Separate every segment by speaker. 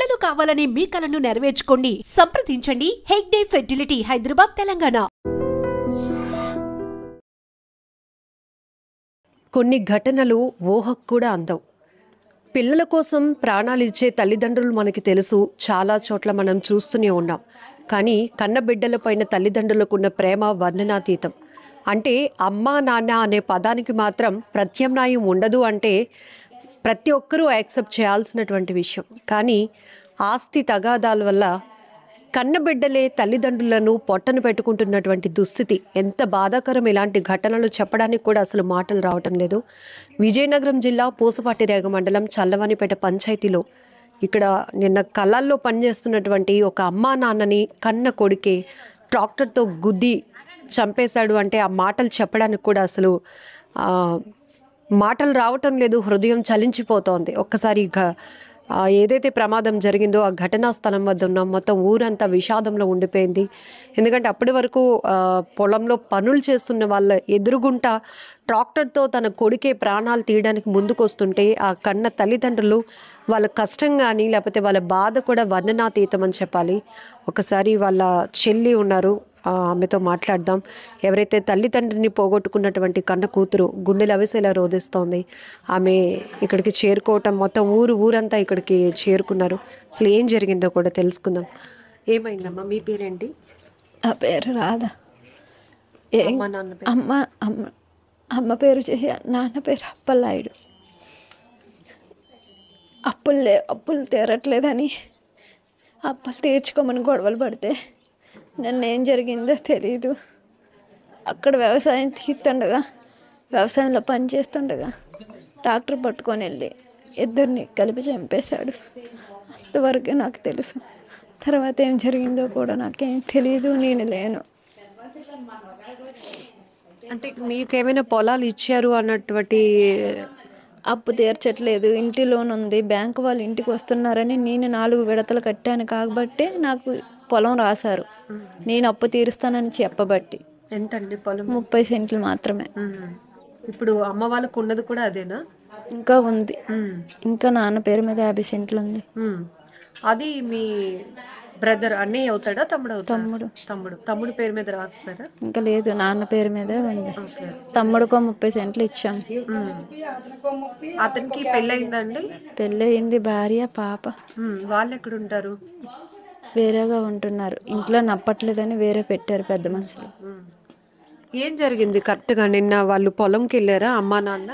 Speaker 1: పిల్లలు కావాలని మీ కలను నెరవేర్చుకోండి. సంప్రదించండి హెగ్డే ఫెర్టిలిటీ, హైదరాబాద్, తెలంగాణ.
Speaker 2: కొన్ని ఘటనలు ఊహకు కూడా అందవు. పిల్లల కోసం ప్రాణాలు ఇచ్చే తల్లిదండ్రులు మనకి తెలుసు, చాలా చోట్ల మనం చూస్తూనే ఉన్నాం. కానీ కన్నబిడ్డలపైన తల్లిదండ్రులకున్న ప్రేమ వర్ణనాతీతం. అంటే అమ్మా నాన్న అనే పదానికి మాత్రం ప్రత్యామ్నాయం ఉండదు అంటే ప్రతి ఒక్కరూ యాక్సెప్ట్ చేయాల్సినటువంటి విషయం. కానీ ఆస్తి తగాదాల వల్ల కన్నబిడ్డలే తల్లిదండ్రులను పొట్టను పెట్టుకుంటున్నటువంటి దుస్థితి ఎంత బాధాకరం. ఇలాంటి ఘటనలు చెప్పడానికి కూడా అసలు మాటలు రావటం లేదు. విజయనగరం జిల్లా పూసపాటిరేగ మండలం చల్లవానిపేట పంచాయతీలో ఇక్కడ నిన్న కళ్ళల్లో పనిచేస్తున్నటువంటి ఒక అమ్మా నాన్నని కన్న కొడుకే ట్రాక్టర్తో గుద్ది చంపేశాడు అంటే ఆ మాటలు చెప్పడానికి కూడా అసలు మాటలు రావటం లేదు. హృదయం చలించిపోతోంది. ఒక్కసారి ఏదైతే ప్రమాదం జరిగిందో ఆ ఘటనా స్థలం వద్ద ఉన్న మొత్తం ఊరంతా విషాదంలో ఉండిపోయింది. ఎందుకంటే అప్పటి వరకు పొలంలో పనులు చేస్తున్న వాళ్ళ ఎదురుగుంటా ట్రాక్టర్తో తన కొడుకే ప్రాణాలు తీయడానికి ముందుకు వస్తుంటే ఆ కన్న తల్లిదండ్రులు వాళ్ళ కష్టం కానీ లేకపోతే వాళ్ళ బాధ కూడా వర్ణనాతీతం అని చెప్పాలి. ఒకసారి వాళ్ళ చెల్లి ఉన్నారు, ఆమెతో మాట్లాడదాం. ఎవరైతే తల్లిదండ్రిని పోగొట్టుకున్నటువంటి కన్న కూతురు గుండెలు అవిసేలా రోధిస్తోంది. ఆమె ఇక్కడికి చేరుకోవటం, మొత్తం ఊరంతా ఇక్కడికి చేరుకున్నారు. అసలు ఏం జరిగిందో కూడా తెలుసుకుందాం. ఏమైందమ్మా? మీ పేరేంటి?
Speaker 3: ఆ పేరు రాదా.
Speaker 2: నాన్న
Speaker 3: అమ్మ పేరు నాన్న పేరు అప్పలనాయుడు. అప్పులు తీరట్లేదని అప్పులు తీర్చుకోమని గొడవలు పడితే నన్ను ఏం జరిగిందో తెలీదు. అక్కడ వ్యవసాయంలో పని చేస్తుండగా ట్రాక్టర్ పట్టుకొని వెళ్ళి ఇద్దరిని కలిపి చంపేశాడు. అంతవరకే నాకు తెలుసు. తర్వాత ఏం జరిగిందో కూడా నాకేం తెలీదు. నేను లేను.
Speaker 2: అంటే మీకేమైనా పొలాలు ఇచ్చారు అన్నటువంటి?
Speaker 3: అప్పు తీర్చట్లేదు, ఇంటి లోన్ ఉంది, బ్యాంకు వాళ్ళు ఇంటికి వస్తున్నారని నేను 4 విడతలు కట్టాను కాబట్టి నాకు పొలం రాశారు. నేను అప్పు తీరుస్తానని చెప్పబట్టి.
Speaker 2: ఎంతండి పొలం?
Speaker 3: 30 సెంట్లు మాత్రమే.
Speaker 2: ఇప్పుడు అమ్మ వాళ్ళకు ఉన్నది కూడా అదేనా?
Speaker 3: ఇంకా ఉంది. ఇంకా నాన్న పేరు మీద 50 సెంట్లు ఉంది.
Speaker 2: అది మీ బ్రదర్ అన్నయ్య అవుతాడా? తమ్ముడు పేరు మీద రాస్తారా?
Speaker 3: ఇంకా లేదు, నాన్న పేరు మీదే ఉంది. తమ్ముడుకో 30 సెంట్లు ఇచ్చాము.
Speaker 2: అతనికి పెళ్ళయిందండి?
Speaker 3: పెళ్ళయింది, భార్య పాప.
Speaker 2: వాళ్ళు ఎక్కడ ఉంటారు?
Speaker 3: వేరేగా ఉంటున్నారు. ఇంట్లో నప్పట్లేదని వేరే పెట్టారు పెద్ద మనుషులు.
Speaker 2: ఏం జరిగింది కరెక్ట్గా? నిన్న వాళ్ళు పొలంకి వెళ్ళారా అమ్మా నాన్న?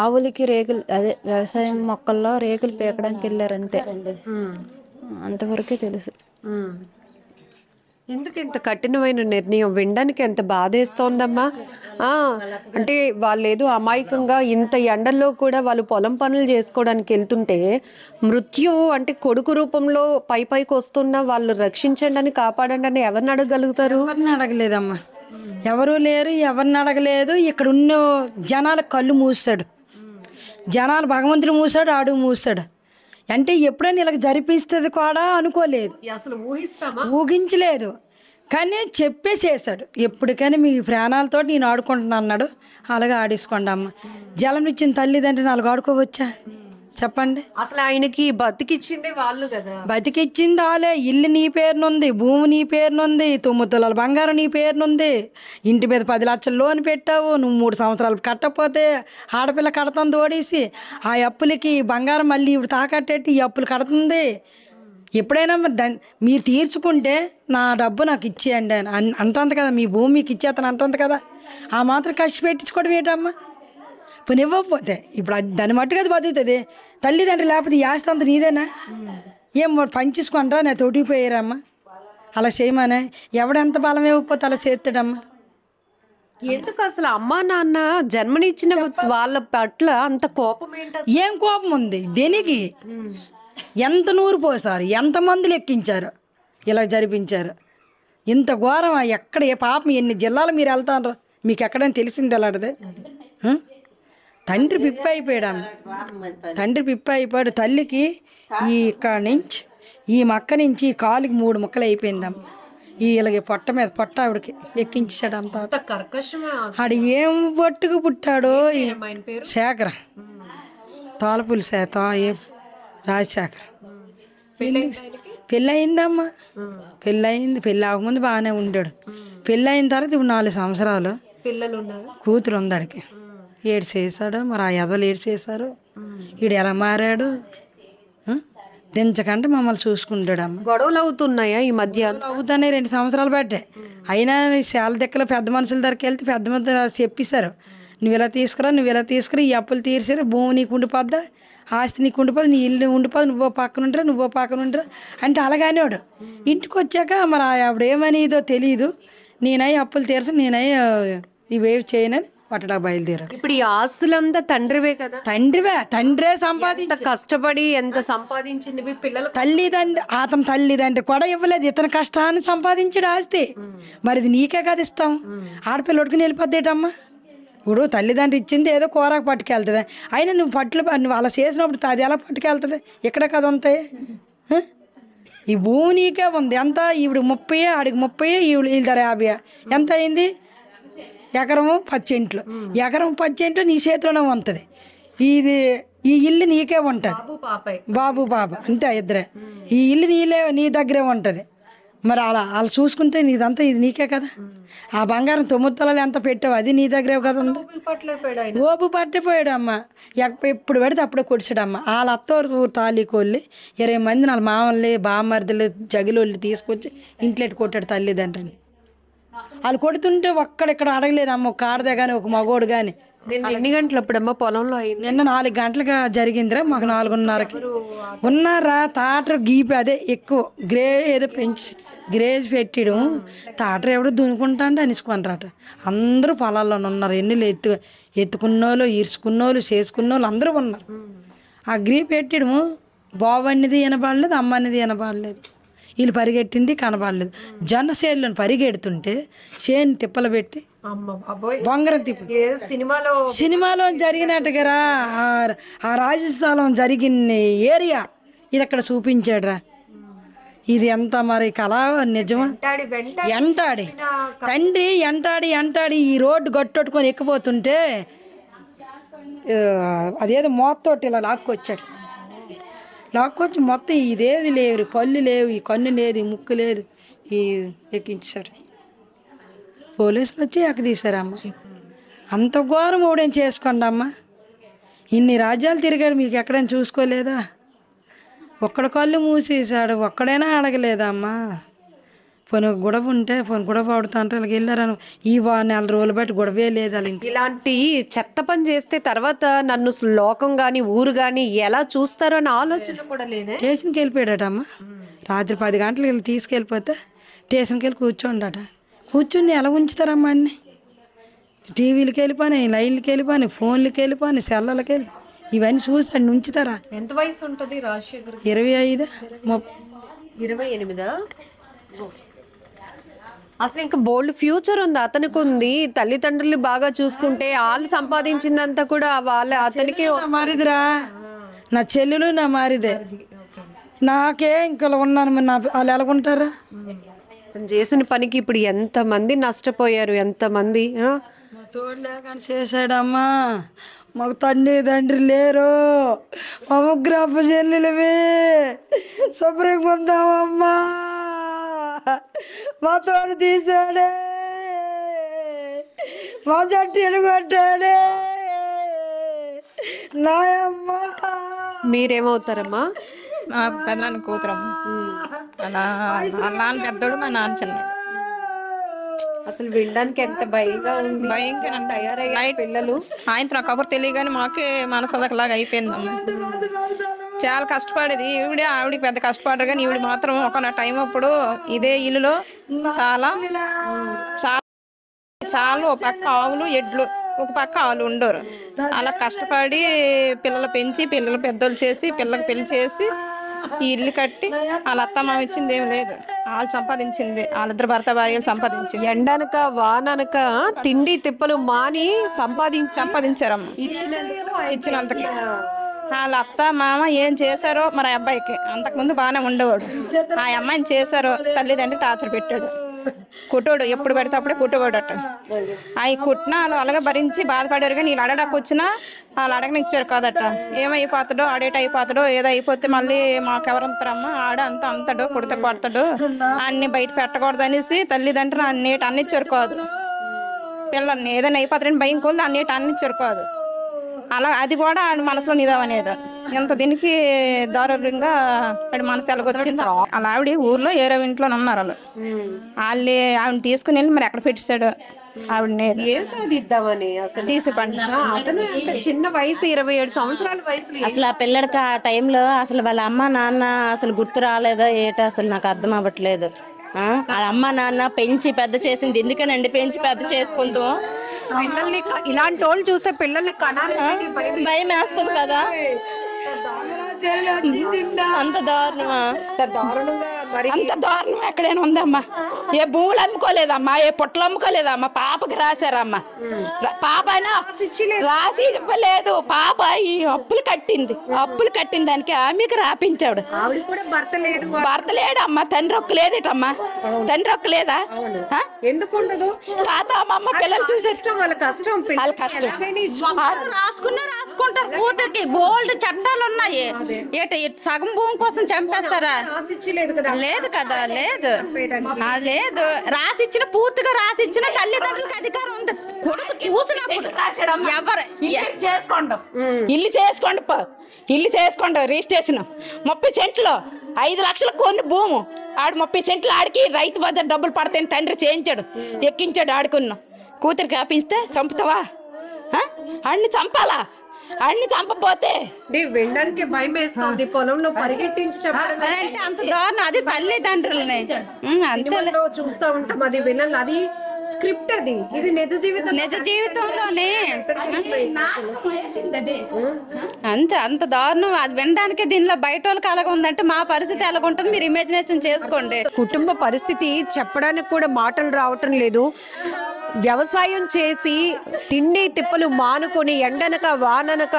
Speaker 3: ఆవులకి రేకులు, అదే వ్యవసాయం మొక్కల్లో రేకులు పీకడానికి వెళ్ళారు అంతే. అంతవరకే తెలుసు.
Speaker 2: ఎందుకు ఇంత కఠినమైన నిర్ణయం? వినడానికి ఎంత బాధేస్తోందమ్మా. అంటే వాళ్ళు ఏదో అమాయకంగా ఇంత ఎండల్లో కూడా వాళ్ళు పొలం పనులు చేసుకోవడానికి వెళ్తుంటే మృత్యువు అంటే కొడుకు రూపంలో పైకి వస్తున్నా వాళ్ళు రక్షించండి అని, కాపాడండి అని ఎవరిని అడగగలుగుతారు?
Speaker 4: ఎవరిని అడగలేదమ్మా, ఎవరూ లేరు, ఎవరిని అడగలేదు. ఇక్కడ ఉన్న జనాల కళ్ళు మూసాడు, జనాలు భగవంతుడు మూసాడు, ఆడు మూసాడు. అంటే ఎప్పుడైనా ఇలా జరిపిస్తుంది కూడా అనుకోలేదు,
Speaker 2: అసలు
Speaker 4: ఊహించలేదు. కానీ చెప్పేసేసాడు, ఎప్పటికైనా మీ ప్రాణాలతో నేను ఆడుకుంటున్నా అన్నాడు. అలాగే ఆడేసుకోండి అమ్మ. జలం ఇచ్చిన తల్లిదండ్రి 4 ఆడుకోవచ్చా చెప్పండి?
Speaker 2: అసలు ఆయనకి బతికిచ్చిందే వాళ్ళు కదా.
Speaker 4: బతికిచ్చింది వాళ్ళే. ఇల్లు నీ పేరునుంది, భూమి నీ పేరునుంది, 9 తులాల బంగారం నీ పేరునుంది, ఇంటి మీద 10 లక్షలు లోన్ పెట్టావు. నువ్వు 3 సంవత్సరాలు కట్టకపోతే ఆడపిల్ల కడుతుంది ఓడేసి. ఆ అప్పులకి బంగారం మళ్ళీ ఇప్పుడు తాకట్టేట్టి ఈ అప్పులు కడుతుంది. ఎప్పుడైనా మీరు తీర్చుకుంటే నా డబ్బు నాకు ఇచ్చేయండి అని అంటుంది కదా. మీ భూమి మీకు ఇచ్చేతను అంటుంది కదా. ఆ మాత్రం కష్ట పెట్టించుకోవడం ఏంటమ్మా? ఇప్పుడు ఇవ్వకపోతే ఇప్పుడు దాన్ని మట్టుగా అది బతుకుతుంది. తల్లిదండ్రులు లేకపోతే ఈ ఆస్తి అంతా నీదేనా? ఏం పంచేసుకుంటారా? నేను తోటిపోయారమ్మా. అలా చేయమనే ఎవడెంత బలం ఇవ్వకపోతే అలా చేస్తాడమ్మా.
Speaker 2: ఎందుకు అసలు అమ్మా నాన్న జన్మనిచ్చిన వాళ్ళ పట్ల అంత కోపం ఏంటి?
Speaker 4: ఏం కోపం ఉంది దేనికి? ఎంత నూరు పోసారు, ఎంతమంది లెక్కించారు, ఇలా జరిపించారు. ఇంత ఘోరం ఎక్కడ? ఏ పాపం ఎన్ని జిల్లాలు మీరు వెళ్తారు? మీకు ఎక్కడైనా తెలిసింది ఎలాంటిది? తండ్రి పిప్పి అయిపోయాడు. తల్లికి ఇక్కడ నుంచి ఈ మక్క నుంచి కాలుకి 3 ముక్కలు అయిపోయిందమ్మ. ఇలాగే పొట్ట మీద పొట్ట ఆవిడకి ఎక్కించాడు. అంతా ఆడు ఏం పట్టుకు పుట్టాడో. శేఖర తాళపులు రాజశేఖర్ పెళ్ళి అయిందమ్మా, పెళ్ళి అయింది. పెళ్ళి అవ్వకముందు బాగానే ఉంటాడు. పెళ్ళి అయిన తర్వాత ఇప్పుడు 4 సంవత్సరాలు
Speaker 2: పిల్లలు ఉన్నారు.
Speaker 4: కూతురు ఉంది ఆడికి. ఏడు చేశాడు మరి, ఆ ఎదవలు ఏడు చేశారు. ఈడు ఎలా మారాడు. దించకంటే మమ్మల్ని చూసుకుంటాడు అమ్మ.
Speaker 2: గొడవలు అవుతున్నాయా ఈ మధ్య?
Speaker 4: అవుతానే 2 సంవత్సరాలు పట్టే. అయినా చాలా దిక్కలు పెద్ద మనుషుల దగ్గరికి వెళ్తే పెద్ద మంది చెప్పేశారు, నువ్వు ఇలా తీసుకురా, ఈ అప్పులు తీర్చారు, భూమి నీకు ఉండిపోద్దా, ఆస్తి నీకు ఉండిపోదు, నీ ఇల్లు ఉండిపోదు, నువ్వో పక్కన ఉంటారా అంటే అలాగానే వాడు. ఇంటికి వచ్చాక మరి ఆవిడ ఏమనిదో తెలియదు. నేనై అప్పులు తీర్చు, నేనై ఇవేవి చేయనని పట్టడానికి బయలుదేరాడు.
Speaker 2: ఇప్పుడు ఈ ఆస్తులంతా తండ్రివే కదా?
Speaker 4: తండ్రే సంపాదించ
Speaker 2: కష్టపడి ఎంత సంపాదించింది పిల్లలు.
Speaker 4: అతని తల్లిదండ్రి కూడా ఇవ్వలేదు, ఇతని కష్టాన్ని సంపాదించాడు ఆస్తి. మరి ఇది నీకే కదా ఇస్తాం. ఆడపిల్ల ఉడుకుని వెళ్ళిపోద్దేటమ్మా. ఇప్పుడు తల్లిదండ్రి ఇచ్చింది ఏదో కూరకు పట్టుకెళ్తుంది, అయినా నువ్వు అలా చేసినప్పుడు అది ఎలా పట్టుకెళ్తుంది? ఇక్కడ కదా ఉంటాయి. ఈ భూమి నీకే ఉంది. ఎంత ఇప్పుడు 30, ఆడికి 30, వీళ్ళ 50. ఎంత అయింది? ఎకరము 10 సెంట్లు. ఎకరం 10 సెంట్లు నీ చేతిలోనే ఉంటుంది. ఈ ఇల్లు నీకే ఉంటుంది. బాబు పాప అంతే ఇద్దరే. ఈ ఇల్లు నీ దగ్గరే ఉంటుంది. మరి అలా చూసుకుంటే నీదంతా ఇది నీకే కదా. ఆ బంగారం 9 తులాలు ఎంత పెట్టావు అది నీ దగ్గరే కదా ఉంది. ఓపు పట్టిపోయాడు అమ్మ. ఎప్పుడు పెడితే అప్పుడే కొడిచాడమ్మ. వాళ్ళ అత్తవారు తాళీకోళ్ళి 20 మంది వాళ్ళ మామల్ని బామ్మర్దులు జగిలోళ్ళు తీసుకొచ్చి ఇంట్లో కొట్టాడు తల్లిదండ్రిని. వాళ్ళు కొడుతుంటే ఒక్కడెక్కడ అడగలేదు అమ్మ, ఒక ఆడదే కానీ ఒక మగోడు కానీ.
Speaker 2: ఎన్ని గంటలు అప్పుడమ్మా పొలంలో అయింది?
Speaker 4: నిన్న 4 గంటలుగా జరిగిందిరా. మాకు 4:30కి ఉన్నారా. తాటరు గీపి అదే ఎక్కువ ఏదో గ్రేజ్ పెట్టడం. తాటరు ఎవడో దునుకుంటాండి అనేసుకున్నారట. అందరూ పొలాల్లోనే ఉన్నారు. ఎన్నిళ్ళు ఎత్తుకున్నోళ్ళు, ఈర్చుకున్నోళ్ళు, చేసుకున్నోళ్ళు అందరూ ఉన్నారు. ఆ గ్రీ పెట్టడము బాబు అన్నది వినపడలేదు, అమ్మ అన్నది వినపడలేదు. వీళ్ళు పరిగెట్టింది కనపడలేదు. జొన్న చేనులను పరిగెడుతుంటే చేను తిప్పలు పెట్టి బొంగరం తిప్పి సినిమాలో జరిగినట్టుగా ఆ రాజస్థానం జరిగిన ఏరియా ఇది అక్కడ చూపించాడురా. ఇది ఎంత మరి కళ నిజమా? ఎంటాడి తండ్రి ఎంటాడి ఈ రోడ్డు గట్టొట్టుకొని ఎక్కిపోతుంటే అదేదో మోత్తోటి ఇలా లాక్కొచ్చి మొత్తం ఇదేవి లేవు, పళ్ళు లేవు, ఈ కన్ను లేదు, ఈ ముక్కు లేదు, ఈ ఎక్కించాడు. పోలీసులు వచ్చి ఎక్కదీశారమ్మ. అంత ఘోరం ఓడేం చేసుకోండి అమ్మ. ఇన్ని రాజ్యాలు తిరిగాడు, మీకు ఎక్కడైనా చూసుకోలేదా? ఒక్కడ కళ్ళు మూసేసాడు, ఒక్కడైనా అడగలేదమ్మా. గొడవ ఉంటే గొడవ పడుతుంటే అలాగ వెళ్ళారని ఈ 4 రోజులు బట్టి గొడవే లేదు. అలా
Speaker 2: ఇలాంటి చెత్త పని చేస్తే తర్వాత నన్ను లోకం కానీ ఊరు కానీ ఎలా చూస్తారో అని ఆలోచన కూడా లేదు.
Speaker 4: స్టేషన్కి వెళ్ళిపోయాడటమ్మా. రాత్రి 10 గంటలకు వెళ్ళి తీసుకెళ్ళిపోతే స్టేషన్కి వెళ్ళి కూర్చొని ఎలా ఉంచుతారమ్మా అన్ని? టీవీలకి వెళ్ళిపోయి, లైన్లకి వెళ్ళిపోయి, ఫోన్లకి వెళ్ళిపోయి, సెల్లలకి వెళ్ళి ఇవన్నీ చూసి అన్ని ఉంచుతారా?
Speaker 2: ఎంత వయసు ఉంటుంది రాజశేఖర్?
Speaker 4: 25,
Speaker 2: 28. అసలు ఇంకా బోల్డ్ ఫ్యూచర్ ఉంది అతనికి. ఉంది తల్లిదండ్రులు బాగా చూసుకుంటే వాళ్ళు సంపాదించిందంతా కూడా అతనికి
Speaker 4: మారిదిరా. నా చెల్లెలు నా మారిదే. నాకే ఇంకా ఉన్నాను, వాళ్ళు ఎలాగుంటారా?
Speaker 2: చేసిన పనికి ఇప్పుడు ఎంతమంది నష్టపోయారు, ఎంతమంది
Speaker 4: తోడలేకని చేశాడమ్మా. మాకు తండ్రి లేరు, మా ముగ్గురు అప్ప చెల్లెలమే శుభ్రంగా పొందామమ్మా. మా తోడు తీసాడే, మా జట్టు ఎలుగొట్టాడే నాయమ్మా.
Speaker 2: మీరేమవుతారమ్మా?
Speaker 5: మా పెద్దనాన్న కూతురమ్మ. అలా నాన్న పెద్దోడు, మా నాన్న చిన్నాడు.
Speaker 2: అసలు వినడానికి ఎంత భయంగా ఉంది.
Speaker 5: భయంకరంగా పిల్లలు సాయంత్రం కబురు తెలియగానే మాకే మనసదకలాగా అయిపోయిందమ్మ. చాలా కష్టపడేది ఆవిడికి పెద్ద కష్టపడరు కానీ ఈవిడ మాత్రం ఒక టైం అప్పుడు ఇదే ఇల్లులో చాలా ఒక పక్క ఆవులు, ఎడ్లు, ఒక పక్క ఆవులు ఉండరు. అలా కష్టపడి పిల్లలు పెంచి, పిల్లలు పెద్దలు చేసి, పిల్లలకు పెళ్లి చేసి ఈ ఇల్లు కట్టి వాళ్ళ అత్తమ్మ ఇచ్చింది ఏం లేదు, వాళ్ళు సంపాదించింది. వాళ్ళిద్దరు భర్త భార్యలు సంపాదించింది.
Speaker 2: ఎండనక వాననక తిండి తిప్పలు మాని
Speaker 5: సంపాదించారమ్మ. ఇచ్చినంతకి వాళ్ళ అత్త మామ ఏం చేశారో మరి అబ్బాయికి. అంతకుముందు బాగానే ఉండేవాడు. ఆ అమ్మాయిని చేశారో తల్లిదండ్రి టార్చర్ పెట్టాడు. కుట్టోడు ఎప్పుడు పెడితే అప్పుడే కుట్టేవాడట. అవి కుట్టినా వాళ్ళు అలాగే భరించి బాధపడారు. కానీ వీళ్ళు అడగడానికి వచ్చినా వాళ్ళు అడగనిచ్చారు కాదట. ఏమైపోతాడో ఆడేట అయిపోతాడో ఏదో అయిపోతే మళ్ళీ మాకెవరంతారమ్మా ఆడ అంత అంతడు కొడతాడు అన్ని బయట పెట్టకూడదు అనేసి తల్లిదండ్రులు అన్నిటి అన్నిచ్చారు కాదు. పిల్లల్ని ఏదైనా అయిపోతారని భయం కొద్ది అన్నిటి అన్నిచ్చారు కాదు. అలా అది కూడా ఆడి మనసులో నిదామనేది. ఇంత దీనికి దారుణంగా ఆడి మనసు ఎలాగొచ్చింది. అలా ఆవిడ ఊర్లో ఏరో ఇంట్లో ఉన్నారు వాళ్ళు. ఆవిడ తీసుకుని వెళ్ళి మరి ఎక్కడ పెట్టేశాడు ఆవిడని తీసుకోండి.
Speaker 2: చిన్న వయసు 27 సంవత్సరాల వయసు.
Speaker 6: అసలు ఆ పిల్లడికి ఆ టైంలో అసలు వాళ్ళ అమ్మ నాన్న అసలు గుర్తు రాలేదా ఏటో అసలు నాకు అర్థం అవ్వట్లేదు. వాళ్ళ అమ్మ నాన్న పెంచి పెద్ద చేసింది ఎందుకనండి, పెంచి పెద్ద చేసుకుంటాం.
Speaker 2: పిల్లల్ని ఇలాంటి వాళ్ళు చూస్తే పిల్లల్ని
Speaker 6: భయం వేస్తుంది కదా. అంత దారుణమా?
Speaker 7: అంత దారుణం ఎక్కడైనా ఉందమ్మా. ఏ భూములు అమ్ముకోలేదమ్మా, ఏ పొట్టలు అమ్ముకోలేదమ్మా. పాపకి రాశారమ్మా. పాప అయినా రాసి ఇవ్వలేదు. పాప ఈ అప్పులు కట్టిన దానికి ఆమెకి రాపించాడు. భర్త లేడు అమ్మా. తండ్రి ఒక్క లేదేటమ్మా. తండ్రి ఒక్క లేదా?
Speaker 2: ఎందుకు ఉండదు?
Speaker 7: తాత అమ్మమ్మ పిల్లలు చూసే
Speaker 2: వాళ్ళ కష్టం
Speaker 8: రాసుకుంటారు. కూతురికి బోల్డ్ చట్టాలు ఉన్నాయి. సగం భూమి కోసం చంపేస్తారా? లేదు కదా, లేదు లేదు. రాసిచ్చిన పూర్తిగా రాసిచ్చిన తల్లిదండ్రులకు అధికారం ఉంది. కొడుకు చూసినప్పుడు ఎవరు
Speaker 7: ఇల్లు చేసుకోండి రిజిస్ట్రేషన్ 30 సెంట్లు 5 లక్షల కొన్ని భూము ఆడు 30 సెంట్లు ఆడికి రైతు బజార్ డబ్బులు పడతాయని తండ్రి చేయించాడు, ఎక్కించాడు. ఆడుకున్న కూతురికి ఆపిస్తే చంపుతావా? ఆడిని చంపాలా? అన్ని చంపపోతే
Speaker 2: వినడానికి భయం వేస్తుంది. పొలంలో పరిగెట్టించి
Speaker 8: అంటే అంత దారుణం. అది తల్లిదండ్రులని
Speaker 2: చూస్తూ ఉంటాం. అది వినాలి. అది స్క్రిప్ట్. అది ఇది నిజ
Speaker 8: జీవితంలోనే అంత దారుణం. అది వినడానికి దీనిలో బయట వాళ్ళకి అలాగ ఉందంటే మా పరిస్థితి ఎలాగ ఉంటుంది మీరు ఇమాజినేషన్ చేసుకోండి.
Speaker 2: కుటుంబ పరిస్థితి చెప్పడానికి కూడా మాటలు రావటం లేదు. వ్యవసాయం చేసి తిండి తిప్పలు మానుకొని ఎండనక వాననక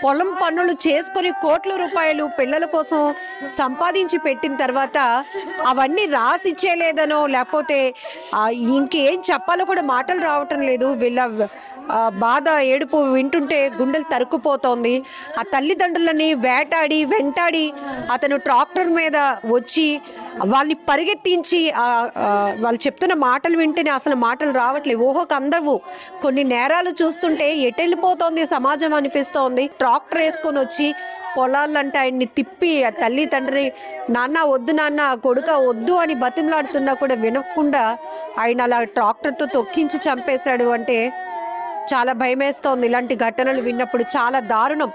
Speaker 2: పొలం పనులు చేసుకొని కోట్ల రూపాయలు పిల్లల కోసం సంపాదించి పెట్టిన తర్వాత అవన్నీ రాసిచ్చేలేదనో లేకపోతే ఇంకేం చెప్పాలో కూడా మాటలు రావటం లేదు. వీళ్ళ బాధ ఏడుపు వింటుంటే గుండెలు తరుక్కుపోతోంది. ఆ తల్లిదండ్రులని వెంటాడి అతను ట్రాక్టర్ మీద వచ్చి వాళ్ళని పరిగెత్తించి వాళ్ళు చెప్తున్న మాటలు వింటేనే అసలు మాటలు రావట్లేదు. ఊహకు అందవు. కొన్ని నేరాలు చూస్తుంటే ఎటెళ్ళిపోతోంది సమాజం అనిపిస్తోంది. ట్రాక్టర్ వేసుకొని వచ్చి పొలాలంటే ఆయన్ని తిప్పి ఆ తల్లి తండ్రి నాన్న వద్దు నాన్న కొడుక వద్దు అని బతిమలాడుతున్నా కూడా వినకుండా ఆయన అలా ట్రాక్టర్తో తొక్కించి చంపేశాడు అంటే చాలా భయమేస్తోంది. ఇలాంటి ఘటనలు విన్నప్పుడు చాలా దారుణం.